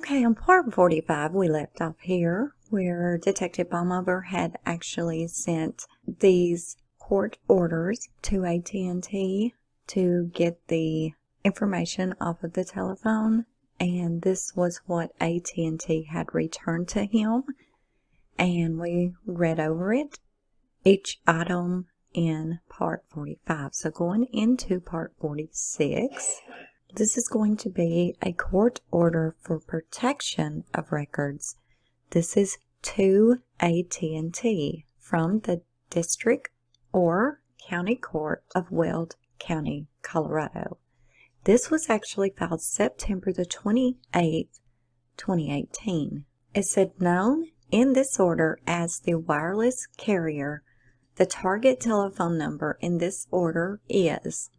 Okay, on part 45, we left off here where Detective Baumhover had actually sent these court orders to AT&T to get the information off of the telephone, and this was what AT&T had returned to him, and we read over it, each item in part 45. So going into part 46, this is going to be a court order for protection of records. This is to AT&T from the District or County Court of Weld County, Colorado. This was actually filed September the 28th, 2018. It said, known in this order as the wireless carrier, the target telephone number in this order is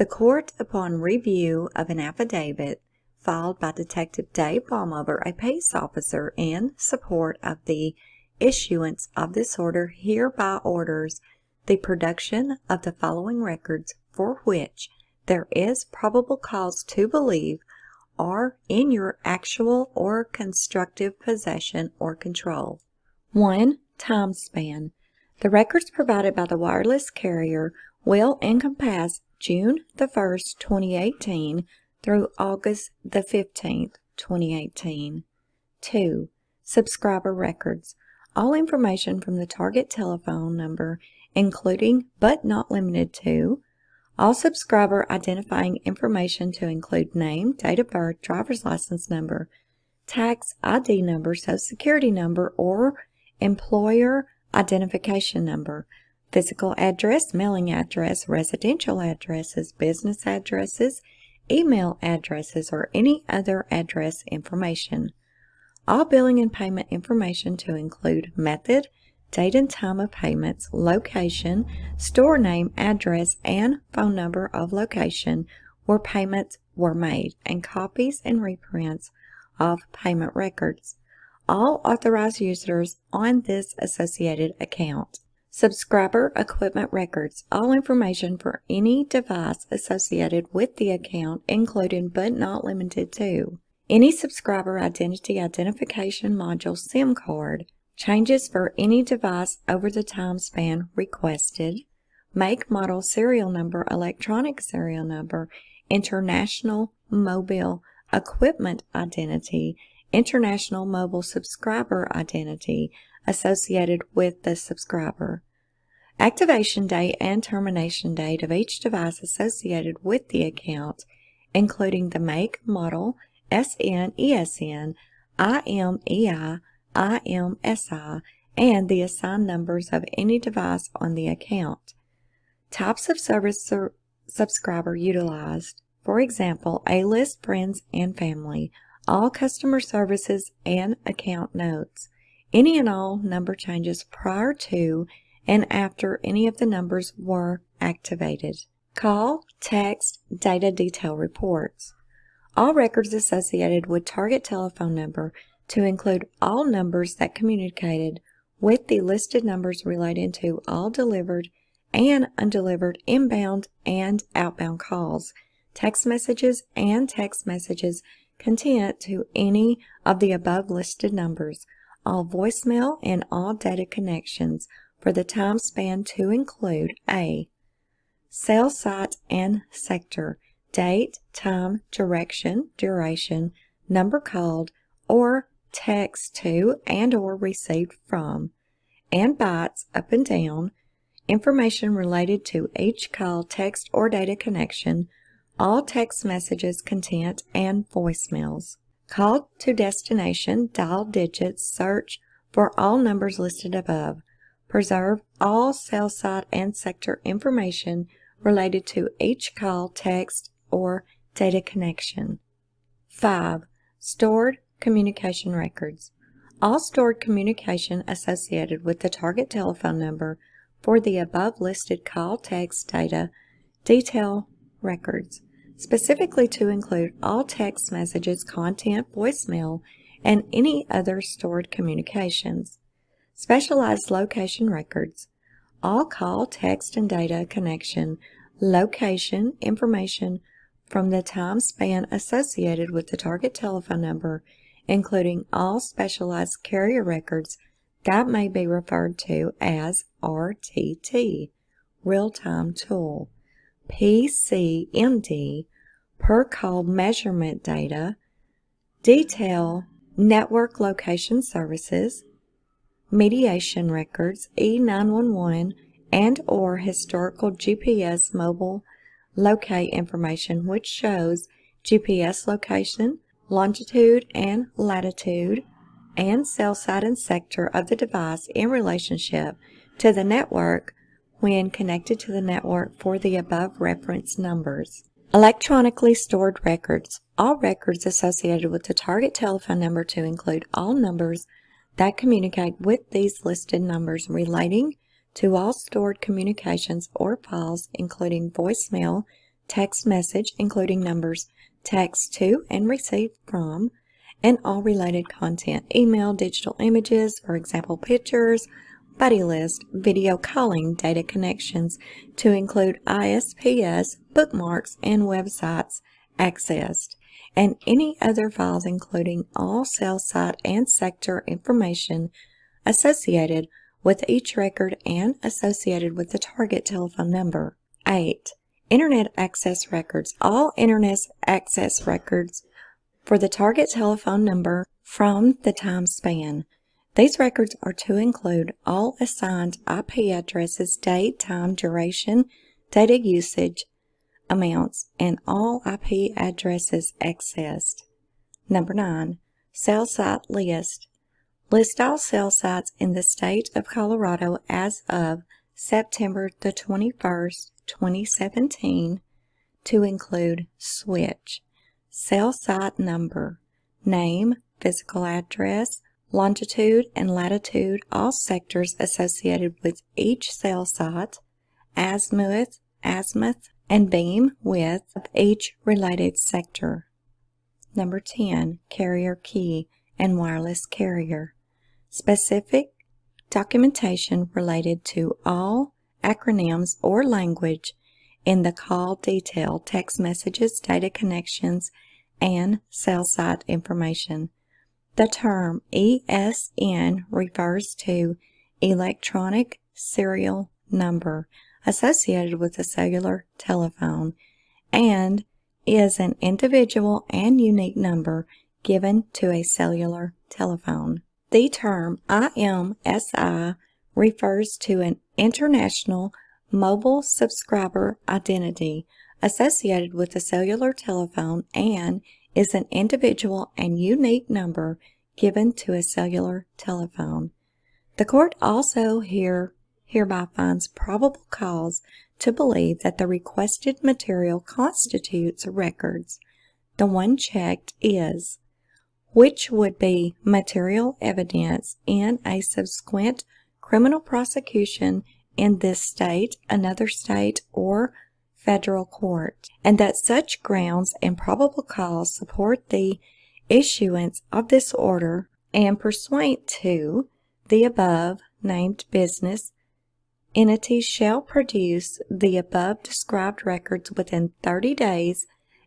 the court, upon review of an affidavit filed by Detective Dave Baumhover, a peace officer, in support of the issuance of this order, hereby orders the production of the following records for which there is probable cause to believe are in your actual or constructive possession or control. 1. Time span. The records provided by the wireless carrier will encompass June the 1st, 2018 through August the 15th, 2018. 2. Subscriber records. All information from the target telephone number, including but not limited to all subscriber identifying information to include name, date of birth, driver's license number, tax ID number, social security number, or employer identification number, physical address, mailing address, residential addresses, business addresses, email addresses, or any other address information. All billing and payment information to include method, date and time of payments, location, store name, address, and phone number of location where payments were made, and copies and reprints of payment records. All authorized users on this associated account. Subscriber equipment records. All information for any device associated with the account, including but not limited to any subscriber identity identification module SIM card, changes for any device over the time span requested, make, model, serial number, electronic serial number, international mobile equipment identity, international mobile subscriber identity associated with the subscriber, activation date and termination date of each device associated with the account, including the make, model, SN, ESN, IMEI, IMSI, and the assigned numbers of any device on the account. Types of service subscriber utilized. For example, A-list, friends, and family. All customer services and account notes. Any and all number changes prior to and after any of the numbers were activated. Call, text, data detail reports. All records associated with target telephone number to include all numbers that communicated with the listed numbers relating to all delivered and undelivered inbound and outbound calls, text messages, and text messages content to any of the above listed numbers, all voicemail and all data connections for the time span to include a cell site and sector, date, time, direction, duration, number called, or text to and or received from, and bytes up and down, information related to each call, text, or data connection, all text messages, content, and voicemails. Call to destination, dial digits, search for all numbers listed above. Preserve all cell site and sector information related to each call, text, or data connection. 5. Stored communication records. All stored communication associated with the target telephone number for the above listed call, text, data, detail records, specifically to include all text messages, content, voicemail, and any other stored communications. Specialized location records. All call, text, and data connection, location information from the time span associated with the target telephone number, including all specialized carrier records that may be referred to as RTT, real-time tool, PCMD, per call measurement data, detail network location services, mediation records, E911, and or historical GPS mobile locate information which shows GPS location, longitude and latitude, and cell site and sector of the device in relationship to the network when connected to the network for the above reference numbers. Electronically stored records. All records associated with the target telephone number to include all numbers that communicate with these listed numbers relating to all stored communications or files, including voicemail, text message, including numbers text to and received from, and all related content, email, digital images, for example, pictures, buddy list, video calling, data connections, to include ISPs, bookmarks, and websites accessed, and any other files including all cell site and sector information associated with each record and associated with the target telephone number. 8. Internet access records. All internet access records for the target telephone number from the time span. These records are to include all assigned IP addresses, date, time, duration, data usage, amounts, and all IP addresses accessed. Number 9. Cell site list. List all cell sites in the state of Colorado as of September the 21st, 2017, to include switch, cell site number, name, physical address, longitude and latitude, all sectors associated with each cell site, azimuth, and beam width of each related sector. Number 10. Carrier key and wireless carrier. Specific documentation related to all acronyms or language in the call detail, text messages, data connections, and cell site information. The term ESN refers to electronic serial number associated with a cellular telephone and is an individual and unique number given to a cellular telephone. The term IMSI refers to an international mobile subscriber identity associated with a cellular telephone and is an individual and unique number given to a cellular telephone. The court also hereby finds probable cause to believe that the requested material constitutes records. The one checked is, which would be material evidence in a subsequent criminal prosecution in this state, another state, or federal court, and that such grounds and probable cause support the issuance of this order, and pursuant to the above named business entity shall produce the above described records within 30 days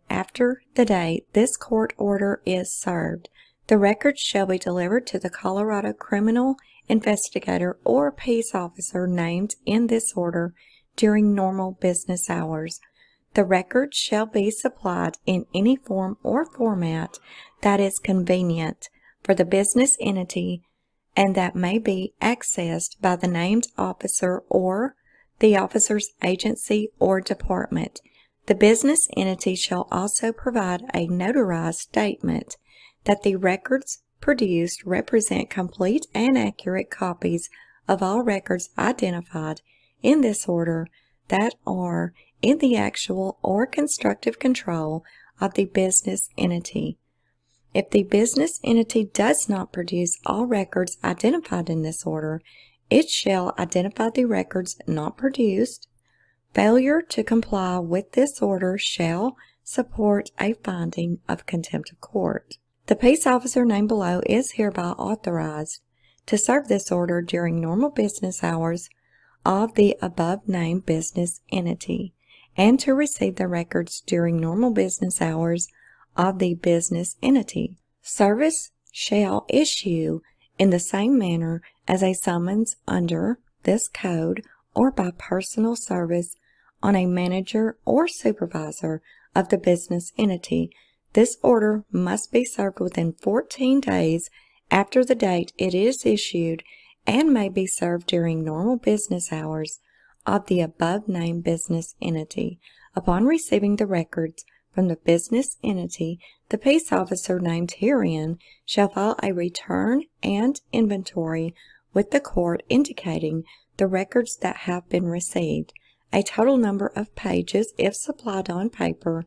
after the date this court order is served. The records shall be delivered to the Colorado criminal investigator or peace officer named in this order during normal business hours. The records shall be supplied in any form or format that is convenient for the business entity and that may be accessed by the named officer or the officer's agency or department. The business entity shall also provide a notarized statement that the records produced represent complete and accurate copies of all records identified in this order that are in the actual or constructive control of the business entity. If the business entity does not produce all records identified in this order, it shall identify the records not produced. Failure to comply with this order shall support a finding of contempt of court. The peace officer named below is hereby authorized to serve this order during normal business hours of the above-named business entity, and to receive the records during normal business hours of the business entity. Service shall issue in the same manner as a summons under this code or by personal service on a manager or supervisor of the business entity. This order must be served within 14 days after the date it is issued and may be served during normal business hours of the above-named business entity. Upon receiving the records from the business entity, the peace officer named herein shall file a return and inventory with the court indicating the records that have been received, a total number of pages if supplied on paper,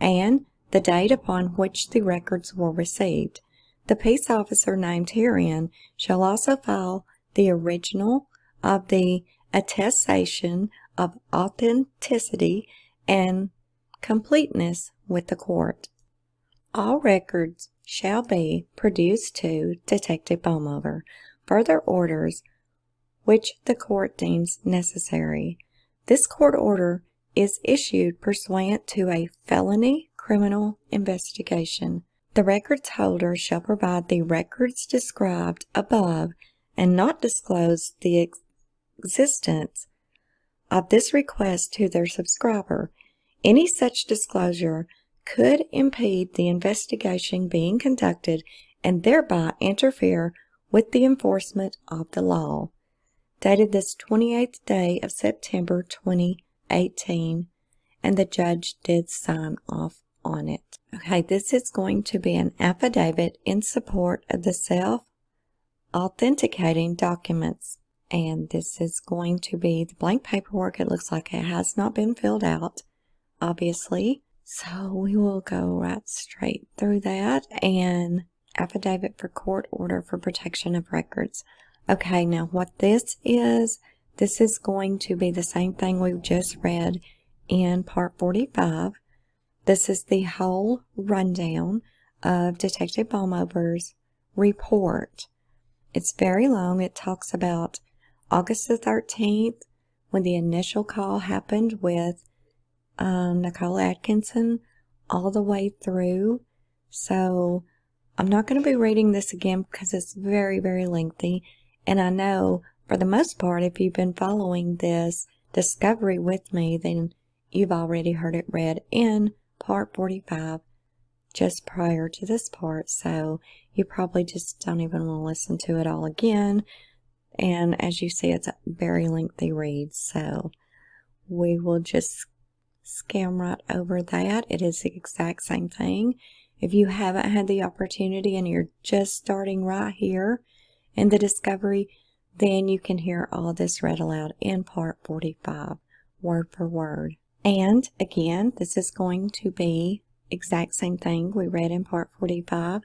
and the date upon which the records were received. The peace officer named herein shall also file the original of the attestation of authenticity and completeness with the court. All records shall be produced to Detective Baumhover. Further orders which the court deems necessary. This court order is issued pursuant to a felony criminal investigation. The records holder shall provide the records described above and not disclose the existence of this request to their subscriber. Any such disclosure could impede the investigation being conducted and thereby interfere with the enforcement of the law. Dated this 28th day of September 2018, and the judge did sign off on it. Okay, this is going to be an affidavit in support of the self-authenticating documents. And this is going to be the blank paperwork. It looks like it has not been filled out, obviously. So we will go right straight through that. And affidavit for court order for protection of records. Okay, now what this is going to be the same thing we've just read in Part 45. This is the whole rundown of Detective Baumhover's report. It's very long. It talks about August the 13th, when the initial call happened with Nicole Atkinson, all the way through. So I'm not going to be reading this again because it's very, very lengthy. And I know, for the most part, if you've been following this discovery with me, then you've already heard it read in Part 45 just prior to this part. So you probably just don't even want to listen to it all again. And as you see, it's a very lengthy read. So we will just skim right over that. It is the exact same thing. If you haven't had the opportunity and you're just starting right here in the discovery, then you can hear all this read aloud in Part 45, word for word. And again, this is going to be exact same thing we read in Part 45.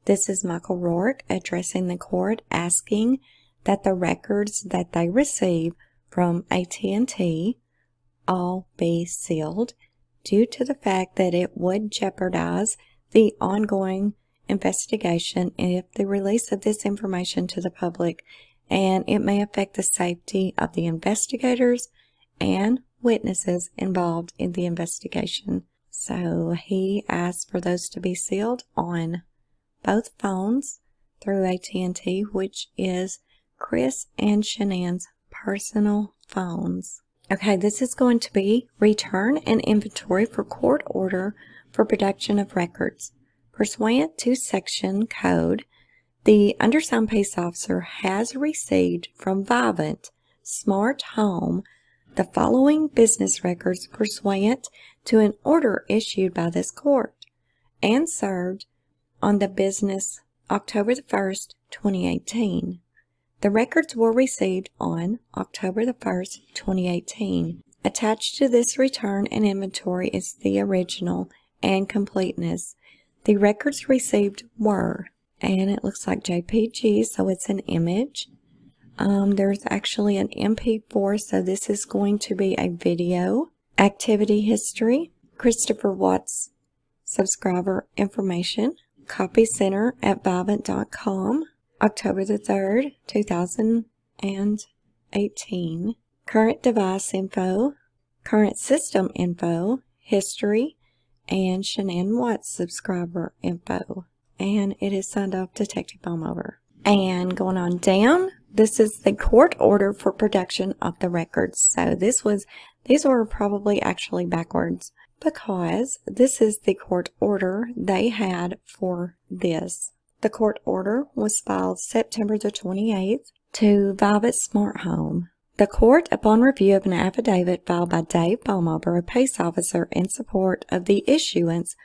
This is Michael Rourke addressing the court, asking that the records that they receive from AT&T all be sealed due to the fact that it would jeopardize the ongoing investigation if the release of this information to the public, and it may affect the safety of the investigators and witnesses involved in the investigation. So he asked for those to be sealed on both phones through AT&T, which is Chris and Shanann's personal phones. Okay, this is going to be return and inventory for court order for production of records. Pursuant to section code, the undersigned peace officer has received from Vivint Smart Home the following business records pursuant to an order issued by this court and served on the business October the 1st, 2018. The records were received on October the 1st, 2018. Attached to this return and inventory is the original and completeness. The records received were, and it looks like JPG, so it's an image. There's actually an MP4, so this is going to be a video. Activity history, Christopher Watts subscriber information, copy center at Vivint.com, October the 3rd, 2018. Current device info, current system info, history, and Shanann Watts subscriber info. And it is signed off Detective Balmover. And going on down, this is the court order for production of the records. So these were probably actually backwards, because this is the court order they had for this. The court order was filed September the 28th to Violet Smart Home. The court, upon review of an affidavit filed by Dave Balmover, a peace officer, in support of the issuance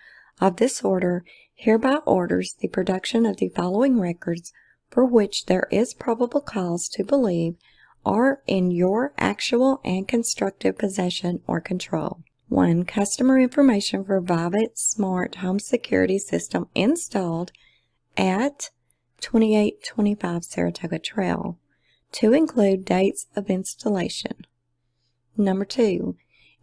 of this order, hereby orders the production of the following records for which there is probable cause to believe are in your actual and constructive possession or control. 1. Customer information for Violet Smart Home Security System installed at 2825 Saratoga Trail, to include dates of installation. Number 2.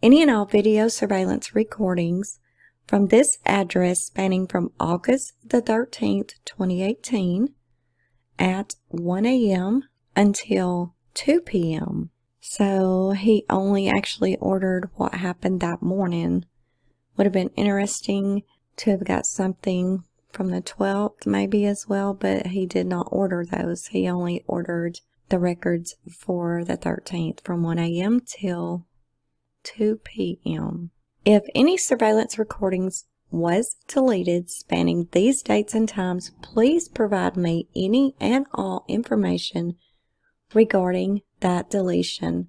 Any and all video surveillance recordings from this address spanning from August the 13th, 2018 at 1 a.m. until 2 p.m. So he only actually ordered what happened that morning. Would have been interesting to have got something from the 12th maybe as well, but he did not order those. He only ordered the records for the 13th from 1 a.m. till 2 p.m. If any surveillance recordings was deleted spanning these dates and times, please provide me any and all information regarding that deletion,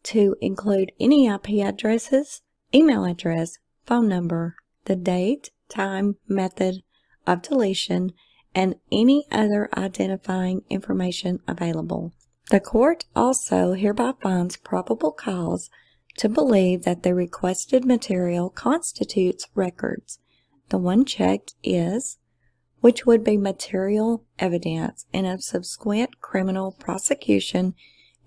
to include any IP addresses, email address, phone number, the date, time, method of deletion, and any other identifying information available. The court also hereby finds probable cause to believe that the requested material constitutes records. The one checked is, which would be material evidence in a subsequent criminal prosecution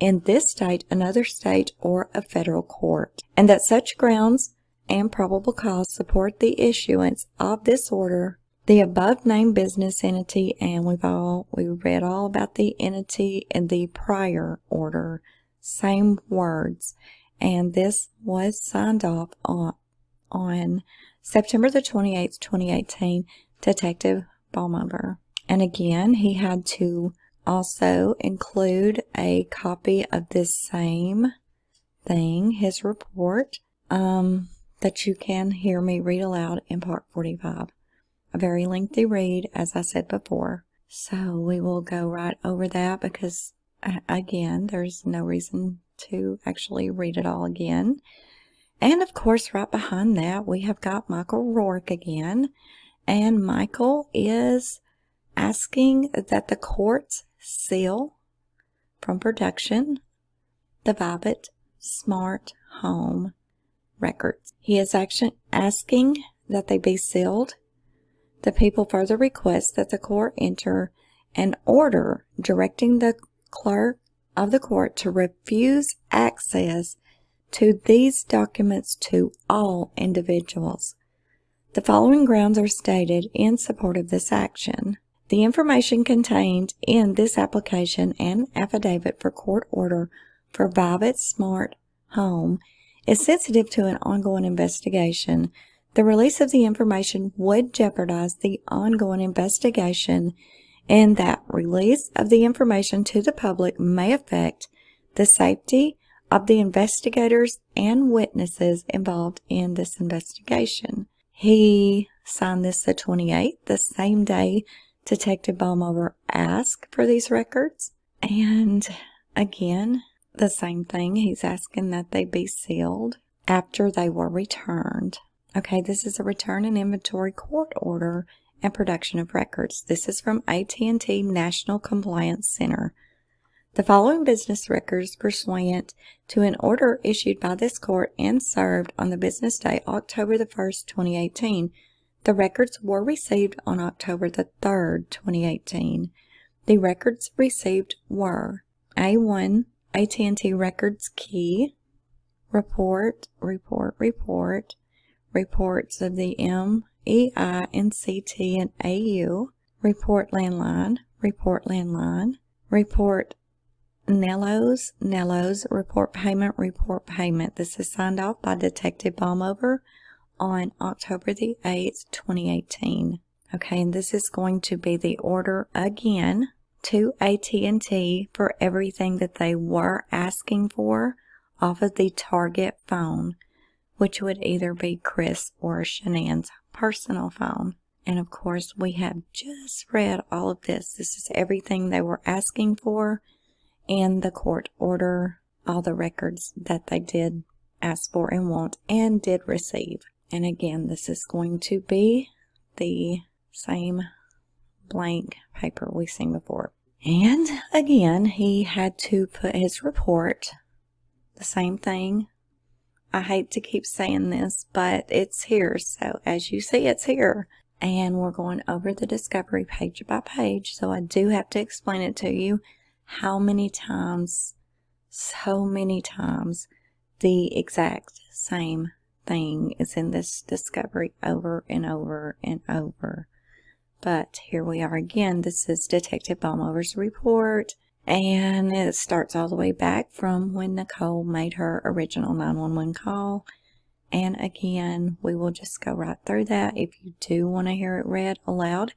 in this state, another state, or a federal court, and that such grounds and probable cause support the issuance of this order. The above named business entity, and we read all about the entity in the prior order, same words, and this was signed off on September the 28th, 2018, Detective Balmover. And again, he had to also include a copy of this same thing, his report, that you can hear me read aloud in part 45. A very lengthy read, as I said before. So we will go right over that because, again, there's no reason to actually read it all again. And of course, right behind that, we have got Michael Rourke again. And Michael is asking that the courts seal from production the Violet Smart Home records. He is actually asking that they be sealed. The people further request that the court enter an order directing the clerk of the court to refuse access to these documents to all individuals. The following grounds are stated in support of this action. The information contained in this application and affidavit for court order for Violet Smart Home is sensitive to an ongoing investigation. The release of the information would jeopardize the ongoing investigation, and that release of the information to the public may affect the safety of the investigators and witnesses involved in this investigation. He signed this the 28th, the same day Detective Balmover asked for these records. And again, the same thing. He's asking that they be sealed after they were returned. Okay, this is a return and inventory court order and production of records. This is from AT&T National Compliance Center. The following business records pursuant to an order issued by this court and served on the business day October the 1st, 2018. The records were received on October the 3rd, 2018. The records received were A1, AT&T Records Key, reports of the M, E, I, and CT and AU, report landline, report Nello's report payment. This is signed off by Detective Baumover on October the 8th, 2018. Okay, and this is going to be the order again to AT&T for everything that they were asking for off of the Target phone, which would either be Chris or Shanann's personal phone. And of course, we have just read all of this. This is everything they were asking for in the court order, all the records that they did ask for and want and did receive. And again, this is going to be the same blank paper we've seen before. And again, he had to put his report, the same thing. I hate to keep saying this, but it's here. So as you see, it's here. And we're going over the discovery page by page. So I do have to explain it to you how many times, so many times, the exact same thing is in this discovery over and over and over. But here we are again. This is Detective Baumover's report, and it starts all the way back from when Nicole made her original 911 call. And again, we will just go right through that. If you do want to hear it read aloud,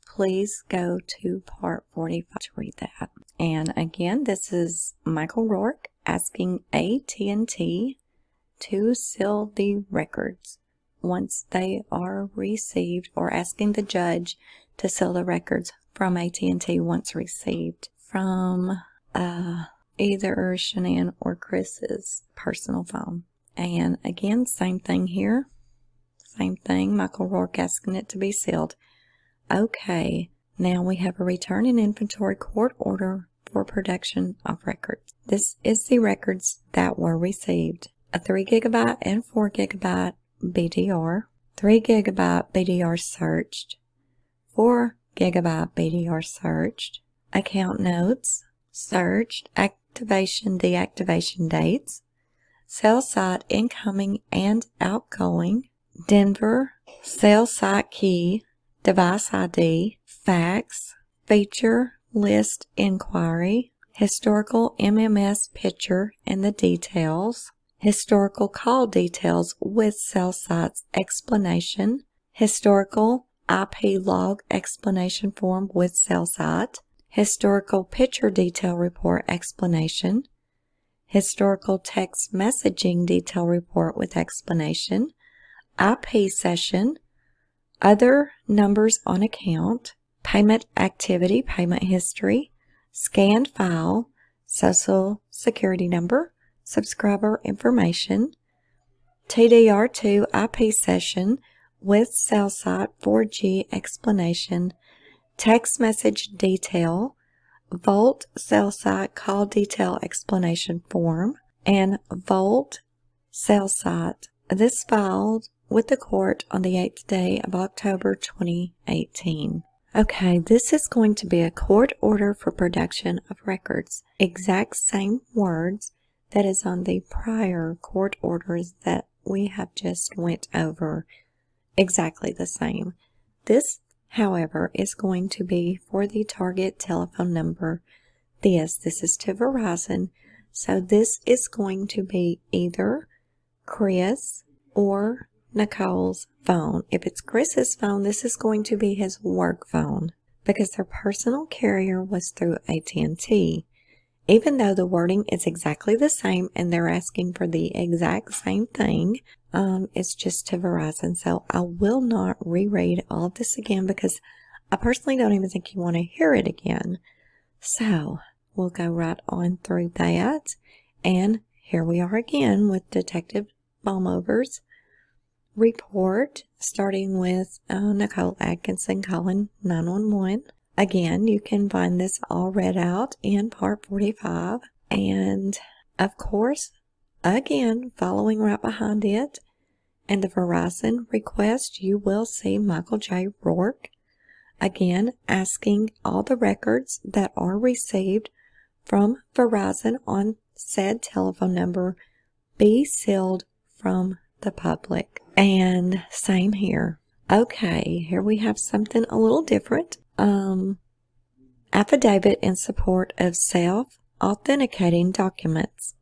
please go to part 45 to read that. And again, this is Michael Rourke asking AT&T to seal the records once they are received, or asking the judge to seal the records from AT&T once received from either Shanann or Chris's personal phone. And again, same thing here. Same thing, Michael Rourke asking it to be sealed. Okay, now we have a return and inventory court order for production of records. This is the records that were received. A 3 GB and 4 GB BDR, 3 GB BDR searched, 4 GB BDR searched, account notes searched, activation, deactivation dates, cell site incoming and outgoing, Denver, cell site key, device ID, fax, feature list inquiry, historical MMS picture and the details, historical call details with cell sites explanation, historical IP log explanation form with cell site, historical picture detail report explanation, historical text messaging detail report with explanation, IP session, other numbers on account, payment activity, payment history, scanned file, social security number, subscriber information, TDR2 IP session with cell site 4G explanation, text message detail, Volt cell site call detail explanation form, and Volt cell site. This filed with the court on the 8th day of October 2018. Okay, this is going to be a court order for production of records. Exact same words that is on the prior court orders that we have just went over. Exactly the same. This, however, is going to be for the target telephone number. This is to Verizon. So this is going to be either Chris or Nicole's phone. If it's Chris's phone, this is going to be his work phone because their personal carrier was through AT&T. Even though the wording is exactly the same and they're asking for the exact same thing, it's just to Verizon. So I will not reread all of this again because I personally don't even think you want to hear it again. So we'll go right on through that. And here we are again with Detective Baumover's report, starting with Nicole Atkinson calling 911. Again, you can find this all read out in part 45. And of course, again, following right behind it, and the Verizon request, you will see Michael J. Rourke, again, asking all the records that are received from Verizon on said telephone number be sealed from the public. And same here. Okay, here we have something a little different. Affidavit in support of self authenticating documents.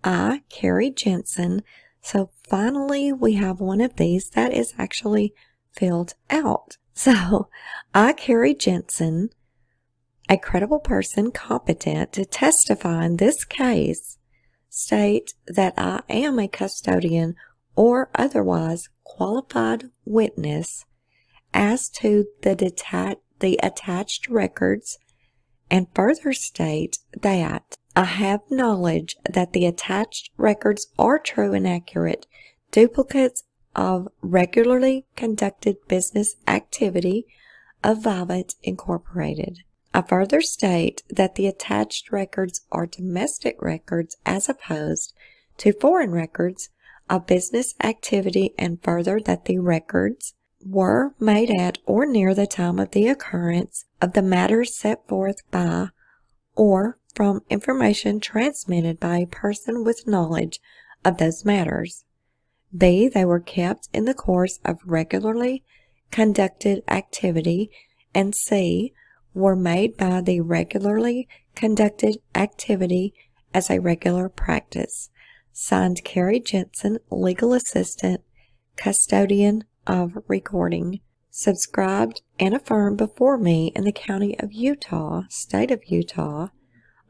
I, Carrie Jensen. So finally we have one of these that is actually filled out. So, I, Carrie Jensen, a credible person competent to testify in this case, state that I am a custodian or otherwise qualified witness as to the attached records, and further state that I have knowledge that the attached records are true and accurate duplicates of regularly conducted business activity of Vivint Incorporated. I further state that the attached records are domestic records as opposed to foreign records of business activity, and further that the records were made at or near the time of the occurrence of the matters set forth by or from information transmitted by a person with knowledge of those matters. B. They were kept in the course of regularly conducted activity. And C. Were made by the regularly conducted activity as a regular practice. Signed, Carrie Jensen, Legal Assistant, Custodian of Recording. Subscribed and affirmed before me in the County of Utah, State of Utah,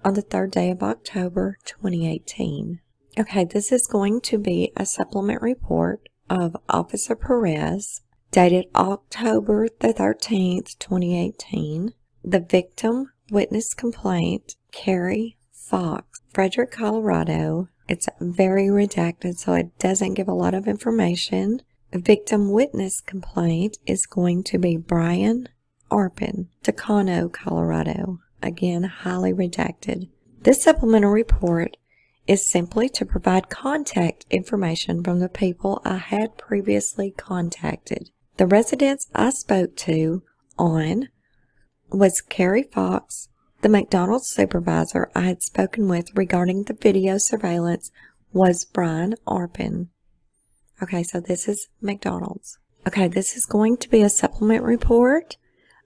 on the 3rd day of October, 2018. Okay, this is going to be a supplement report of Officer Perez, dated October the 13th, 2018. The victim witness complaint, Carrie Fox, Frederick, Colorado. It's very redacted, so it doesn't give a lot of information. The victim witness complaint is going to be Brian Arpin, Tacano, Colorado. Again, highly redacted. This supplemental report is simply to provide contact information from the people I had previously contacted. The residents I spoke to on was Carrie Fox. The McDonald's supervisor I had spoken with regarding the video surveillance was Brian Arpin. Okay, so this is McDonald's. Okay, this is going to be a supplement report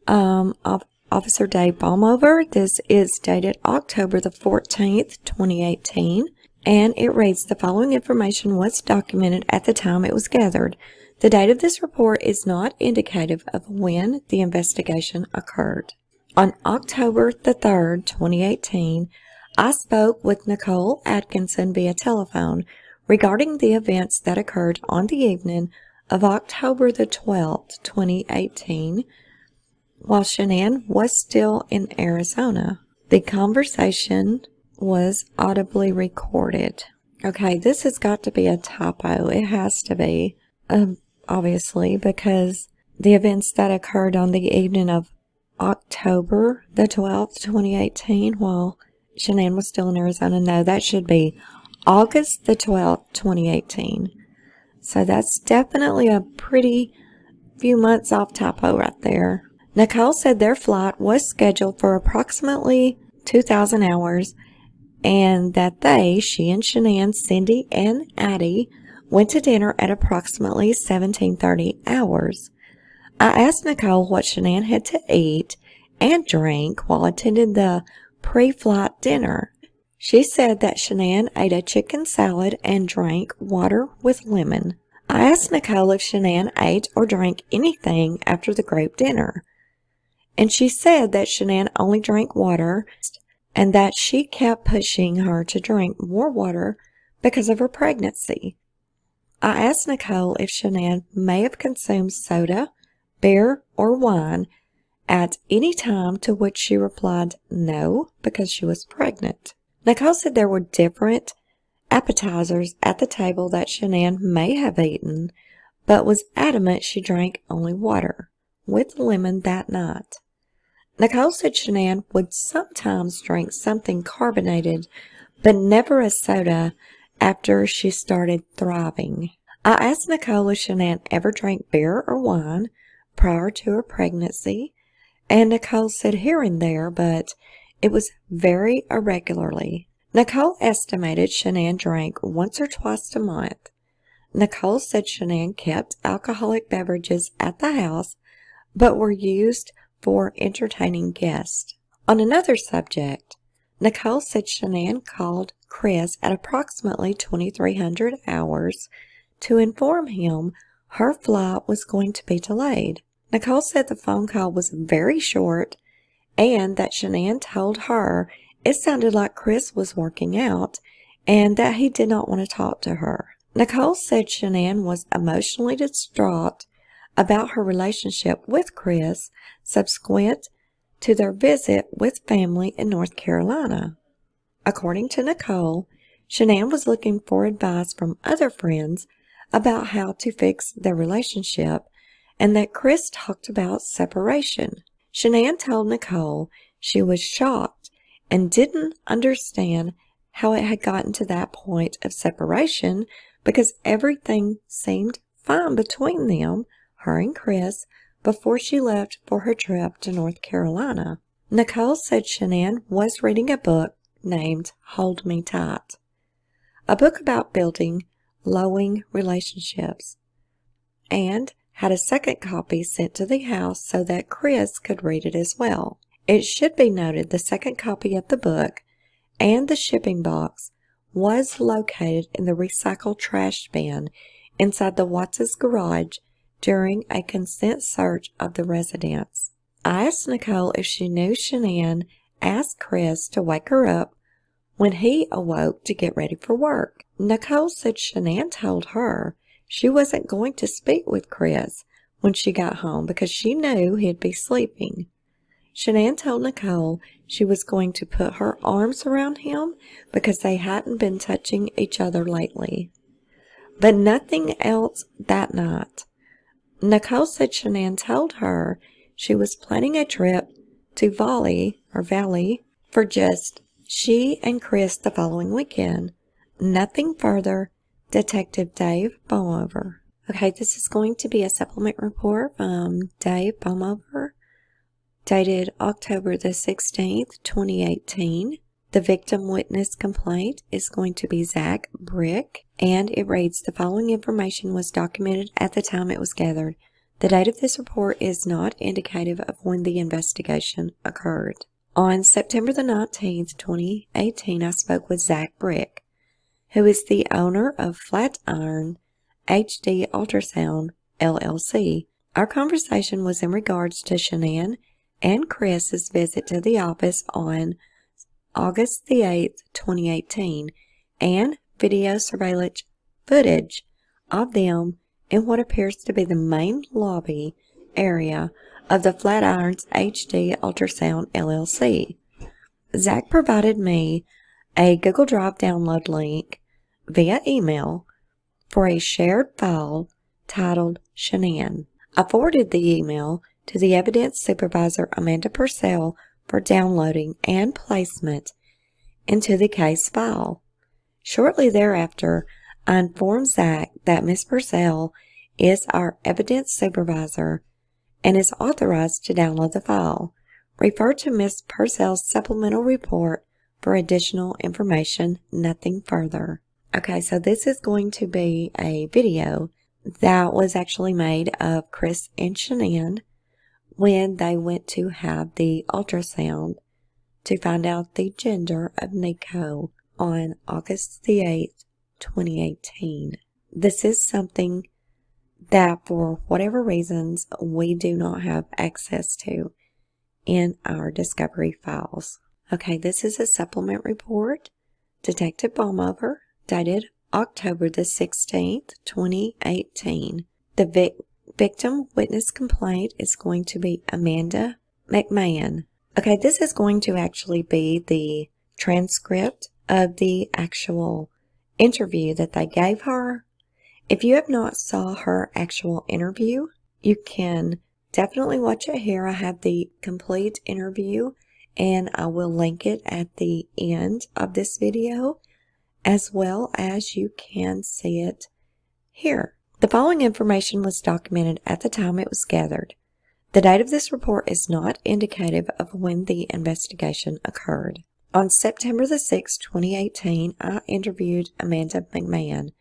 of Officer Dave Baumover. This is dated October the 14th, 2018, and it reads, the following information was documented at the time it was gathered. The date of this report is not indicative of when the investigation occurred. On October the 3rd, 2018, I spoke with Nicole Atkinson via telephone regarding the events that occurred on the evening of October the 12th, 2018, while Shanann was still in Arizona. The conversation was audibly recorded. Okay, this has got to be a typo. It has to be, obviously, because the events that occurred on the evening of October the 12th, 2018, while Shanann was still in Arizona. No, that should be August the 12th, 2018. So that's definitely a pretty few months off typo right there. Nicole said their flight was scheduled for approximately 2,000 hours and that she and Shanann, Cindy, and Addie went to dinner at approximately 17:30 hours. I asked Nicole what Shanann had to eat and drink while attending the pre-flight dinner. She said that Shanann ate a chicken salad and drank water with lemon. I asked Nicole if Shanann ate or drank anything after the group dinner, and she said that Shanann only drank water and that she kept pushing her to drink more water because of her pregnancy. I asked Nicole if Shanann may have consumed soda, beer, or wine at any time, to which she replied no, because she was pregnant. Nicole said there were different appetizers at the table that Shanann may have eaten, but was adamant she drank only water with lemon that night. Nicole said Shanann would sometimes drink something carbonated, but never a soda after she started thriving. I asked Nicole if Shanann ever drank beer or wine prior to her pregnancy, and Nicole said here and there, but it was very irregularly. Nicole estimated Shanann drank once or twice a month. Nicole said Shanann kept alcoholic beverages at the house, but were used for entertaining guests. On another subject, Nicole said Shanann called Chris at approximately 2300 hours to inform him her flight was going to be delayed. Nicole said the phone call was very short and that Shanann told her it sounded like Chris was working out and that he did not want to talk to her. Nicole said Shanann was emotionally distraught about her relationship with Chris subsequent to their visit with family in North Carolina. According to Nicole, Shanann was looking for advice from other friends about how to fix their relationship and that Chris talked about separation. Shanann told Nicole she was shocked and didn't understand how it had gotten to that point of separation because everything seemed fine between them, her and Chris, before she left for her trip to North Carolina. Nicole said Shanann was reading a book named Hold Me Tight, a book about building loving relationships, and had a second copy sent to the house so that Chris could read it as well. It should be noted the second copy of the book and the shipping box was located in the recycled trash bin inside the Watts' garage during a consent search of the residence. I asked Nicole if she knew Shanann asked Chris to wake her up when he awoke to get ready for work. Nicole said Shanann told her she wasn't going to speak with Chris when she got home because she knew he'd be sleeping. Shanann told Nicole she was going to put her arms around him because they hadn't been touching each other lately. But nothing else that night. Nicole said Shanann told her she was planning a trip to Valley for just she and Chris the following weekend. Nothing further. Detective Dave Baumover. Okay, this is going to be a supplement report from Dave Baumover, dated October the 16th, 2018. The victim witness complaint is going to be Zach Brick, and it reads, the following information was documented at the time it was gathered. The date of this report is not indicative of when the investigation occurred. On September the 19th, 2018, I spoke with Zach Brick, who is the owner of Flatiron HD Ultrasound, LLC. Our conversation was in regards to Shanann and Chris's visit to the office on August the 8th, 2018, and video surveillance footage of them in what appears to be the main lobby area of the Flatiron's HD Ultrasound, LLC. Zach provided me a Google Drive download link via email for a shared file titled Shanann. I forwarded the email to the evidence supervisor Amanda Purcell for downloading and placement into the case file. Shortly thereafter, I informed Zach that Ms. Purcell is our evidence supervisor and is authorized to download the file. Refer to Ms. Purcell's supplemental report for additional information, nothing further. Okay, so this is going to be a video that was actually made of Chris and Shanann when they went to have the ultrasound to find out the gender of Nico on August the 8th, 2018. This is something that for whatever reasons we do not have access to in our discovery files. Okay, this is a supplement report. Detective Baumover, dated October the 16th, 2018. The victim witness complaint is going to be Amanda McMahon. Okay, this is going to actually be the transcript of the actual interview that they gave her. If you have not saw her actual interview, you can definitely watch it here. I have the complete interview and I will link it at the end of this video, as well as you can see it here. The following information was documented at the time it was gathered. The date of this report is not indicative of when the investigation occurred. On September the 6th, 2018, I interviewed Amanda McMahon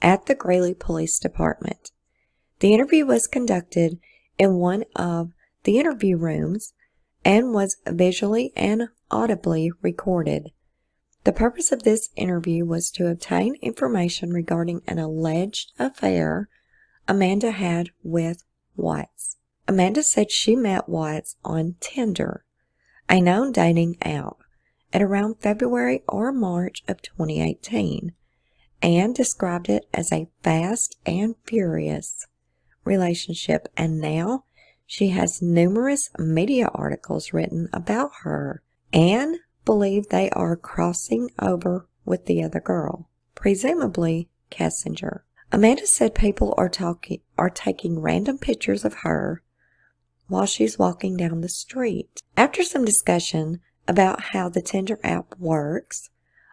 at the Greeley Police Department. The interview was conducted in one of the interview rooms and was visually and audibly recorded. The purpose of this interview was to obtain information regarding an alleged affair Amanda had with Watts. Amanda said she met Watts on Tinder, a known dating app, at around February or March of 2018, and described it as a fast and furious relationship, and now she has numerous media articles written about her and believe they are crossing over with the other girl, presumably Kessinger. Amanda said people are taking random pictures of her while she's walking down the street. After some discussion about how the Tinder app works,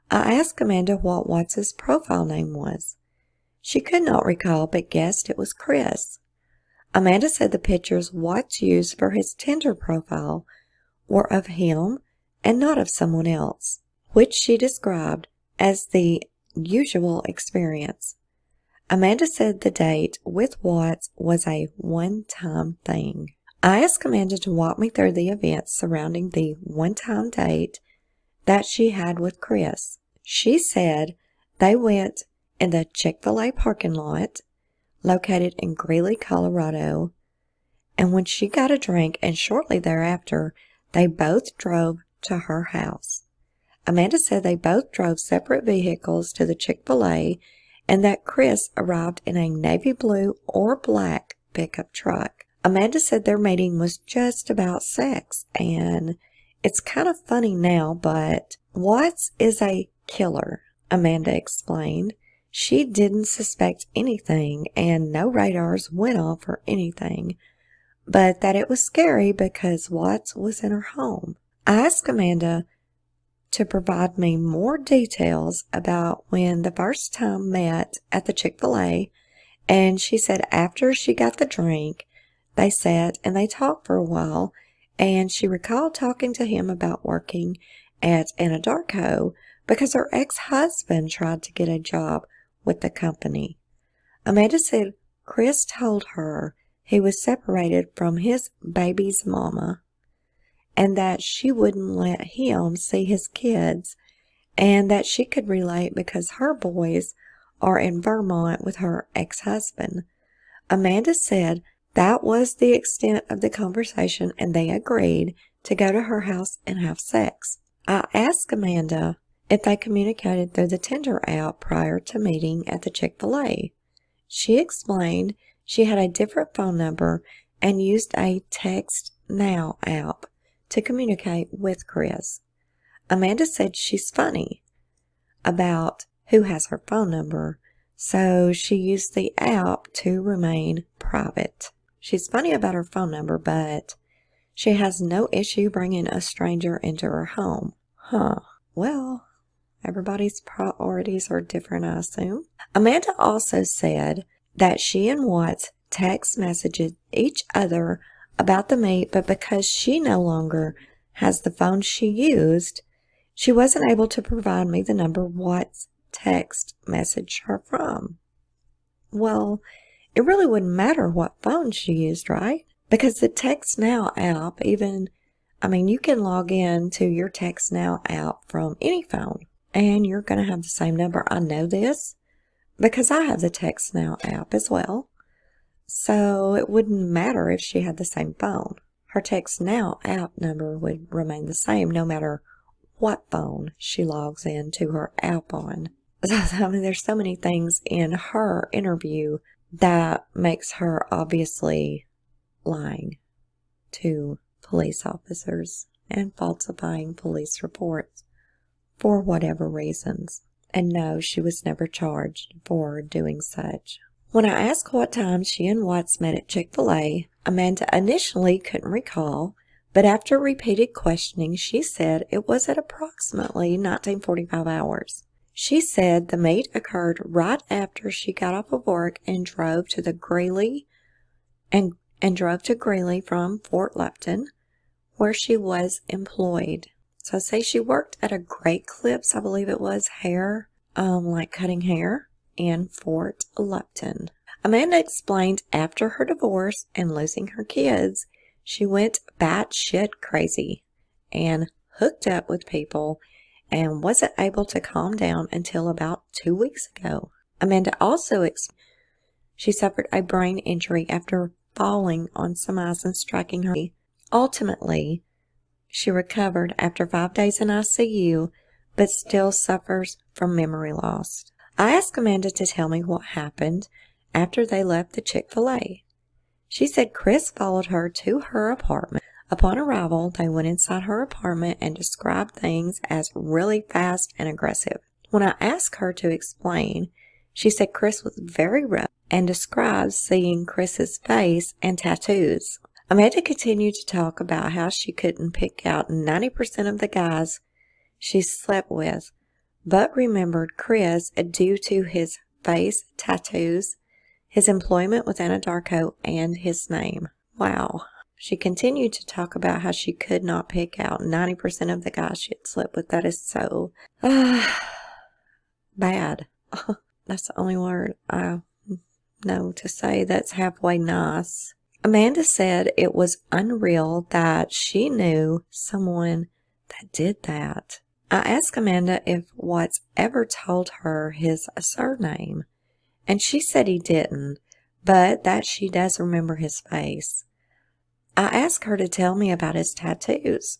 I asked Amanda what Watts' profile name was. She could not recall but guessed it was Chris. Amanda said the pictures Watts used for his Tinder profile were of him and not of someone else, which she described as the usual experience. Amanda said the date with Watts was a one-time thing. I asked Amanda to walk me through the events surrounding the one-time date that she had with Chris. She said they went in the Chick-fil-A parking lot located in Greeley, Colorado, and when she got a drink and shortly thereafter, they both drove to her house. Amanda said they both drove separate vehicles to the Chick-fil-A and that Chris arrived in a navy blue or black pickup truck. Amanda said their meeting was just about sex, and it's kind of funny now, but Watts is a killer, Amanda explained. She didn't suspect anything, and no radars went off or anything, but that it was scary because Watts was in her home. I asked Amanda to provide me more details about when the first time met at the Chick-fil-A, and she said after she got the drink, they sat and they talked for a while, and she recalled talking to him about working at Anadarko because her ex-husband tried to get a job with the company. Amanda said Chris told her he was separated from his baby's mama and that she wouldn't let him see his kids, and that she could relate because her boys are in Vermont with her ex-husband. Amanda said that was the extent of the conversation, and they agreed to go to her house and have sex. I asked Amanda if they communicated through the Tinder app prior to meeting at the Chick-fil-A. She explained she had a different phone number and used a Text Now app to communicate with Chris. Amanda said she's funny about who has her phone number, so she used the app to remain private. She's funny about her phone number, but she has no issue bringing a stranger into her home. Well, everybody's priorities are different, I assume. Amanda also said that she and Watts text messaged each other about the meet, but because she no longer has the phone she used, she wasn't able to provide me the number Watts text messaged her from. Well, it really wouldn't matter what phone she used, right? Because the Text Now app, you can log in to your Text Now app from any phone, and you're going to have the same number. I know this because I have the Text Now app as well. So it wouldn't matter if she had the same phone. Her Text Now app number would remain the same no matter what phone she logs into her app on. There's so many things in her interview that makes her obviously lying to police officers and falsifying police reports for whatever reasons. And no, she was never charged for doing such. When I asked what time she and Watts met at Chick-fil-A, Amanda initially couldn't recall, but after repeated questioning, she said it was at approximately 1945 hours. She said the meet occurred right after she got off of work and drove to Greeley from Fort Lupton, where she was employed. So say she worked at a Great Clips, I believe it was, hair, like cutting hair, in Fort Lupton. Amanda explained after her divorce and losing her kids, She went batshit crazy and hooked up with people and wasn't able to calm down until about 2 weeks ago. Amanda also she suffered a brain injury after falling on some ice and striking her. Ultimately, she recovered after 5 days in ICU, but still suffers from memory loss. I asked Amanda to tell me what happened after they left the Chick-fil-A. She said Chris followed her to her apartment. Upon arrival, they went inside her apartment and described things as really fast and aggressive. When I asked her to explain, she said Chris was very rough and described seeing Chris's face and tattoos. Amanda continued to talk about how she couldn't pick out 90% of the guys she slept with, but remembered Chris due to his face tattoos, his employment with Anadarko, and his name. Wow. She continued to talk about how she could not pick out 90% of the guys she had slept with. That is so bad. That's the only word I know to say that's halfway nice. Amanda said it was unreal that she knew someone that did that. I asked Amanda if Watts ever told her his surname, and she said he didn't, but that she does remember his face. I asked her to tell me about his tattoos.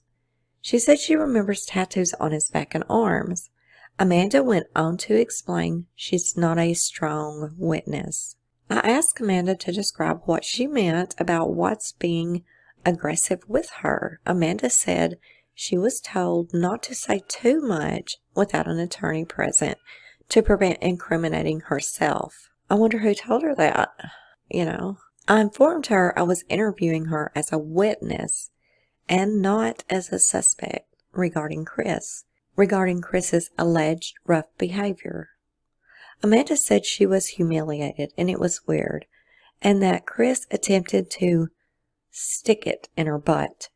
She said she remembers tattoos on his back and arms. Amanda went on to explain she's not a strong witness. I asked Amanda to describe what she meant about Watts being aggressive with her. Amanda said she was told not to say too much without an attorney present to prevent incriminating herself. I wonder who told her that, I informed her I was interviewing her as a witness and not as a suspect regarding Chris's alleged rough behavior. Amanda said she was humiliated and it was weird, and that Chris attempted to stick it in her butt.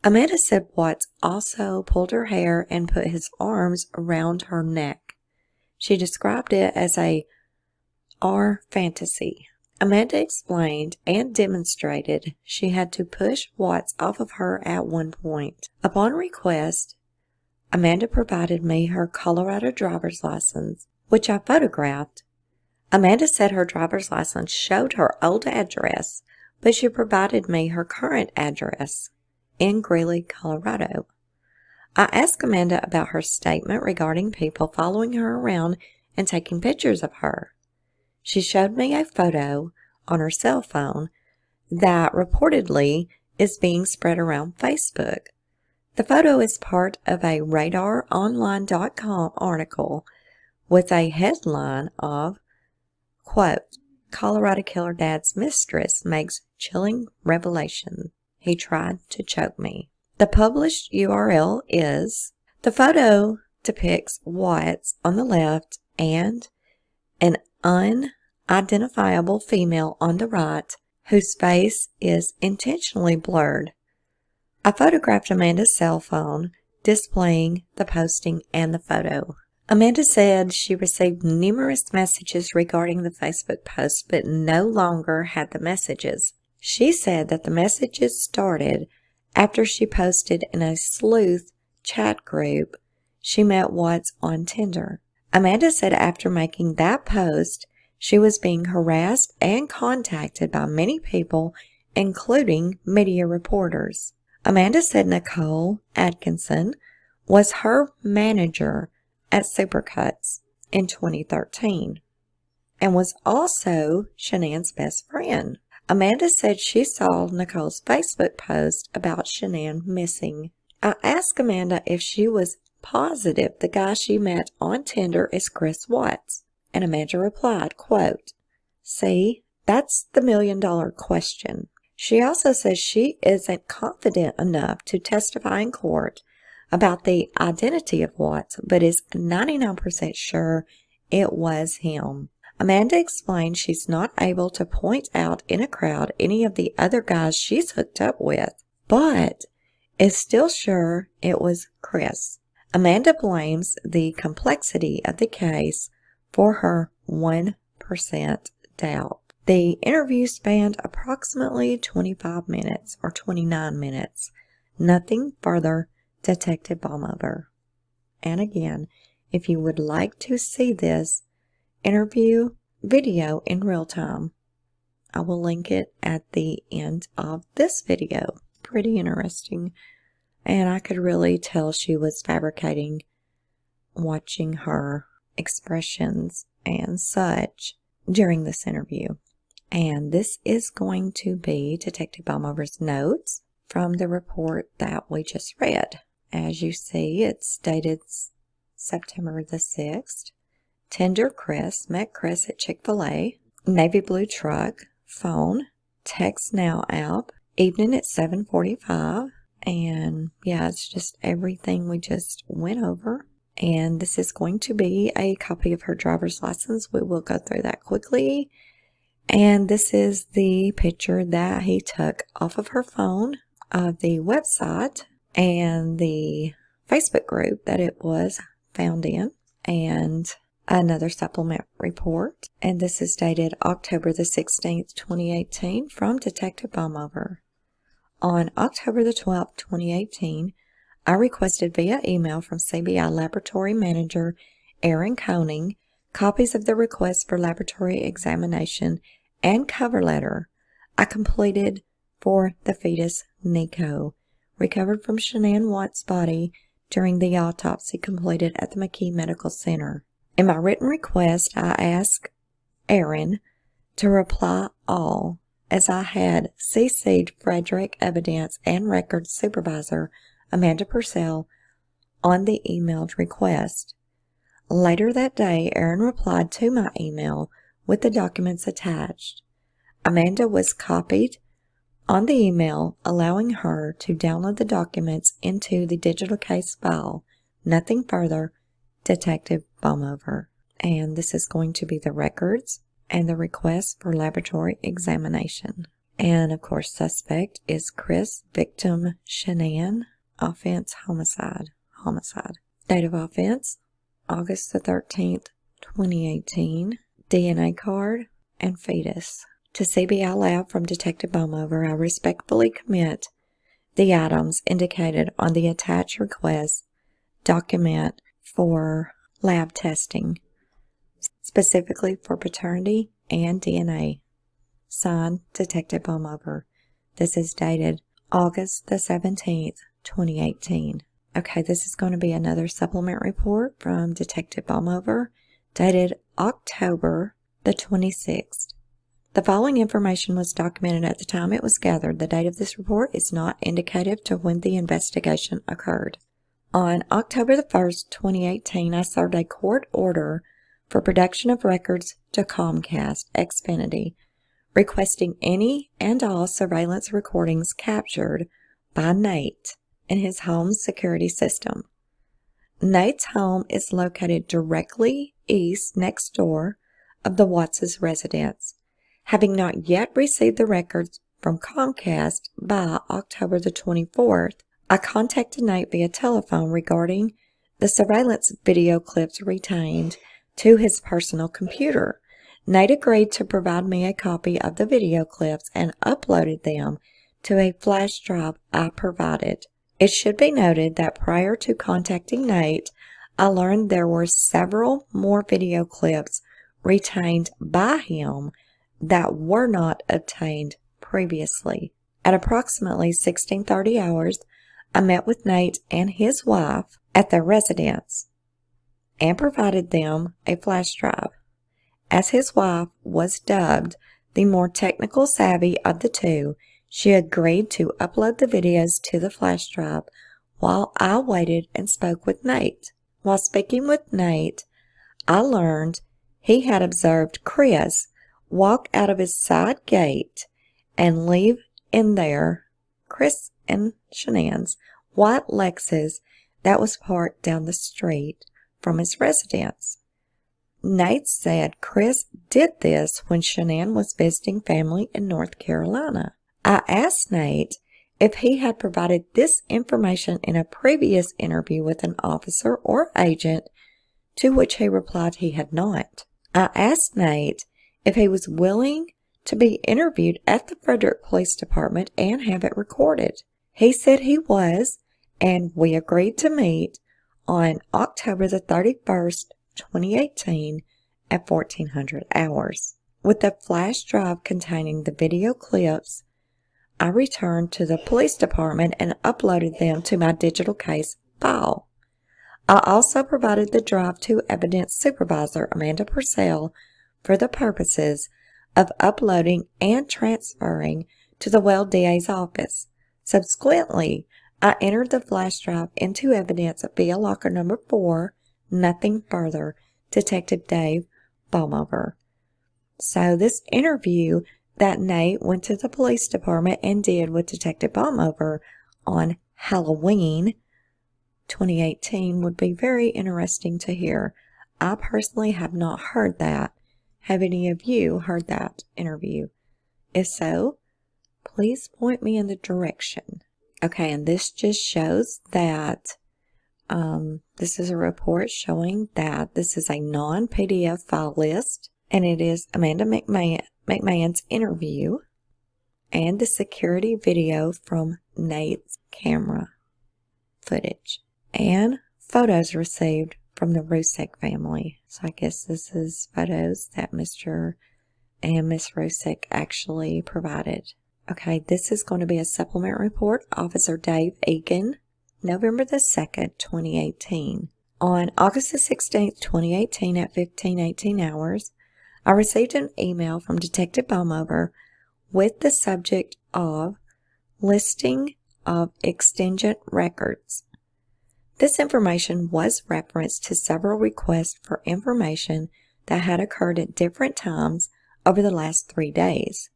Amanda said Watts also pulled her hair and put his arms around her neck. She described it as a R fantasy. Amanda explained and demonstrated she had to push Watts off of her at one point. Upon request, Amanda provided me her Colorado driver's license, which I photographed. Amanda said her driver's license showed her old address, but she provided me her current address in Greeley, Colorado. I asked Amanda about her statement regarding people following her around and taking pictures of her. She showed me a photo on her cell phone that reportedly is being spread around Facebook. The photo is part of a RadarOnline.com article with a headline of, quote, Colorado killer dad's mistress makes chilling revelation. He tried to choke me. The published URL is, the photo depicts Watts on the left and an unidentifiable female on the right whose face is intentionally blurred. I photographed Amanda's cell phone displaying the posting and the photo. Amanda said she received numerous messages regarding the Facebook post but no longer had the messages. She said that the messages started after she posted in a sleuth chat group she met Watts on Tinder. Amanda said after making that post, she was being harassed and contacted by many people, including media reporters. Amanda said Nicole Atkinson was her manager at Supercuts in 2013 and was also Shanann's best friend. Amanda said she saw Nicole's Facebook post about Shanann missing. I asked Amanda if she was positive the guy she met on Tinder is Chris Watts, and Amanda replied, quote, see, that's the $1 million question. She also says she isn't confident enough to testify in court about the identity of Watts, but is 99% sure it was him. Amanda explained she's not able to point out in a crowd any of the other guys she's hooked up with, but is still sure it was Chris. Amanda blames the complexity of the case for her 1% doubt. The interview spanned approximately 25 minutes or 29 minutes. Nothing further, Detective Baumhover. And again, if you would like to see this interview video in real time, I will link it at the end of this video. Pretty interesting. And I could really tell she was fabricating watching her expressions and such during this interview. And this is going to be Detective Baumhover's notes from the report that we just read. As you see, it's dated September the 6th. Tender Chris met Chris at Chick-fil-A. Navy blue truck. Phone. Text Now app. Evening at 7:45. And yeah, it's just everything we just went over. And this is going to be a copy of her driver's license. We will go through that quickly. And this is the picture that he took off of her phone of the website and the Facebook group that it was found in, and another supplement report. And this is dated October the 16th, 2018 from Detective Baumhover. On October the 12th, 2018, I requested via email from CBI Laboratory Manager Aaron Koenig copies of the request for laboratory examination and cover letter I completed for the fetus Nico, recovered from Shanann Watt's body during the autopsy completed at the McKee Medical Center. In my written request, I asked Aaron to reply all, as I had CC'd Frederick Evidence and Records Supervisor Amanda Purcell on the emailed request. Later that day, Aaron replied to my email with the documents attached. Amanda was copied on the email, allowing her to download the documents into the digital case file. Nothing further, Detective Baumhover. And this is going to be the records and the request for laboratory examination. And of course, suspect is Chris, victim Shanann, offense homicide. Date of offense, August the 13th, 2018. DNA card and fetus. To CBI Lab from Detective Baumhover, I respectfully commit the items indicated on the attached request document for lab testing, specifically for paternity and DNA. Signed, Detective Baumhover. This is dated August the 17th, 2018. Okay, this is going to be another supplement report from Detective Baumhover, dated October the 26th. The following information was documented at the time it was gathered. The date of this report is not indicative to when the investigation occurred. On October the 1st, 2018, I served a court order for production of records to Comcast Xfinity, requesting any and all surveillance recordings captured by Nate in his home's security system. Nate's home is located directly east next door of the Watts' residence. Having not yet received the records from Comcast by October the 24th, I contacted Nate via telephone regarding the surveillance video clips retained to his personal computer. Nate agreed to provide me a copy of the video clips and uploaded them to a flash drive I provided. It should be noted that prior to contacting Nate, I learned there were several more video clips retained by him that were not obtained previously. At approximately 16:30 hours, I met with Nate and his wife at their residence and provided them a flash drive. As his wife was dubbed the more technical savvy of the two, she agreed to upload the videos to the flash drive while I waited and spoke with Nate. While speaking with Nate, I learned he had observed Chris walk out of his side gate and leave in there Chris and Shanann's white Lexus that was parked down the street from his residence. Nate said Chris did this when Shanann was visiting family in North Carolina. I asked Nate if he had provided this information in a previous interview with an officer or agent, to which he replied he had not. I asked Nate if he was willing to be interviewed at the Frederick Police Department and have it recorded. He said he was, and we agreed to meet on October the 31st, 2018 at 1400 hours. With the flash drive containing the video clips, I returned to the police department and uploaded them to my digital case file. I also provided the drive to evidence supervisor Amanda Purcell for the purposes of uploading and transferring to the Weld DA's office. Subsequently, I entered the flash drive into evidence via locker number 4, nothing further, Detective Dave Baumover. So this interview that Nate went to the police department and did with Detective Baumover on Halloween 2018 would be very interesting to hear. I personally have not heard that. Have any of you heard that interview? If so, please point me in the direction. Okay, and this just shows that this is a report showing that this is a non-PDF file list, and it is Amanda McMahon's interview and the security video from Nate's camera footage and photos received from the Rusek family. So I guess this is photos that Mr. and Miss Rusek actually provided. Okay, this is going to be a supplement report. Officer Dave Egan, November the 2nd, 2018. On August the 16th, 2018 at 15:18 hours, I received an email from Detective Baumover with the subject of listing of extingent records. This information was referenced to several requests for information that had occurred at different times over the last 3 days.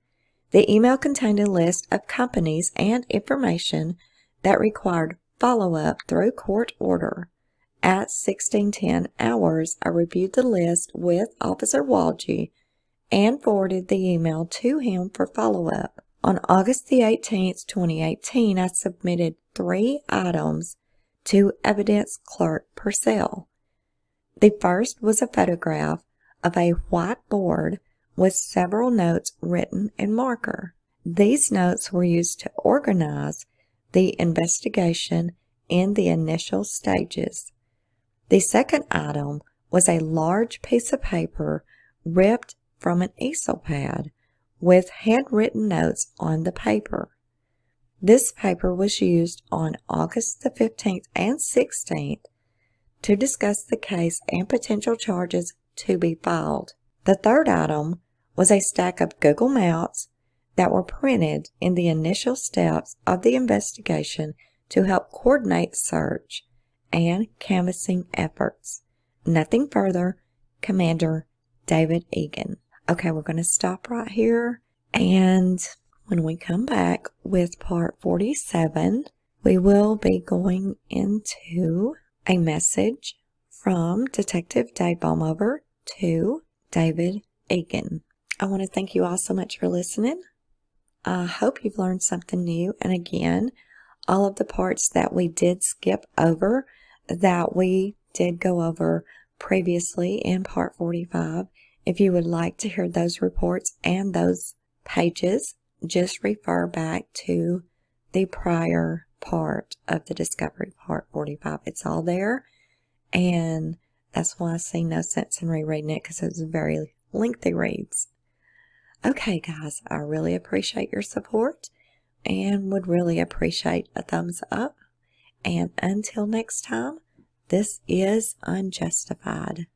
The email contained a list of companies and information that required follow-up through court order. At 16:10 hours, I reviewed the list with Officer Walgie and forwarded the email to him for follow-up. On August the 18th, 2018, I submitted 3 items to Evidence Clerk Purcell. The first was a photograph of a whiteboard with several notes written in marker. These notes were used to organize the investigation in the initial stages. The second item was a large piece of paper ripped from an easel pad with handwritten notes on the paper. This paper was used on August the 15th and 16th to discuss the case and potential charges to be filed. The third item was a stack of Google Maps that were printed in the initial steps of the investigation to help coordinate search and canvassing efforts. Nothing further, Commander David Egan. Okay, we're going to stop right here, and when we come back with part 47, we will be going into a message from Detective Dave Baumover to David Egan. I want to thank you all so much for listening. I hope you've learned something new. And again, all of the parts that we did skip over, that we did go over previously in part 45, if you would like to hear those reports and those pages, just refer back to the prior part of the Discovery Part 45. It's all there, and that's why I see no sense in rereading it, because it's very lengthy reads. Okay, guys, I really appreciate your support and would really appreciate a thumbs up. And until next time, this is Unjustified.